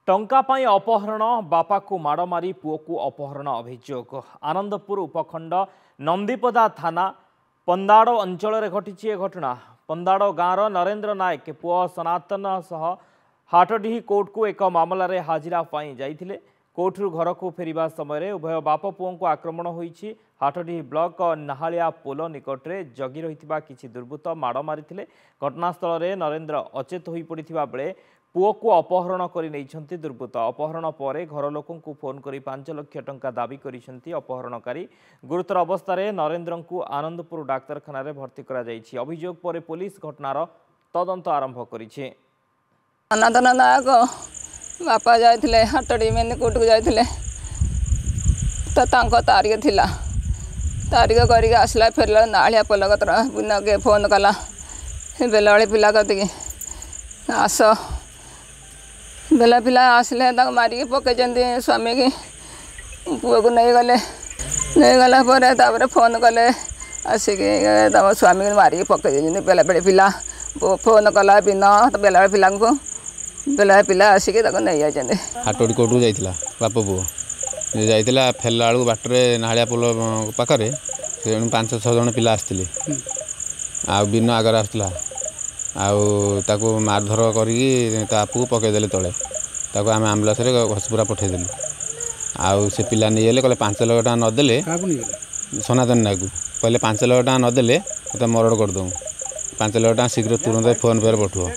टंका पाई अपहरण बापा को माड़ मारी पुओ को अपहरण अभियोग आनंदपुर उपखंड नंदीपदा थाना पंदाड़ अंचल घटी घटना पंदाड़ गाँव नरेंद्र नायक पुओ सनातन सह हाटडीही कोर्ट को एक मामलें हाजिरा जाइथिले। कोर्टरू घर को फेरिबा समय उभय बाप पुओं को आक्रमण होईछि। हाटडीही ब्लॉक नाहालिया पोल निकट में जगी रही किसी दुर्बृत्त माड़ मारी घटनास्थल में नरेंद्र अचेत हो पड़ा बेले पुओ को अपहरण कर दुर्बृत्त। अपहरण पर घर लोक फोन कर 5 लाख टंका दाबी करिसेंती अपहरणकारी। गुरुतर अवस्था नरेंद्र को आनंदपुर डाक्तरखाना भर्ती कर अभियोग पर पुलिस घटनार तदंत आरंभ करिछि। सनातन नायक बापा जाइथिले हाटडी मेन कोर्ट को जाइथिले तो तारीख थिला तारीख करके आसला फेरला नालिया पलगतर बिना के फोन कला बेला पिला कति आस बेला पिला आसले मारिक पकड़ स्वामी की पुओ को नहीं गला पर फोन कले आसिक स्वामी को मारिक पकड़ बेला बेले पिला फोन कला बिना बेला पिला को बेला पिला आसिक नहीं जाते। हाटोड़ी कोर्ट को जाइला बाप पुओ जाइला फेरला बेलू बाटर नालिया पोल पाखे 5-6 जन पिला आसते बिन आगे आसला आउ मारधर करपू पकईदे तले आम आम्बुलांस घसीपुरा पठेदेलु आउ से पिला नहीं गले कहले 5 लाख टका नदेले सनातन नायक कहले 5 लाख टका नदेले मरड़ करदे 5 लाख टका शीघ्र तुरंत फोन पे पठुओ।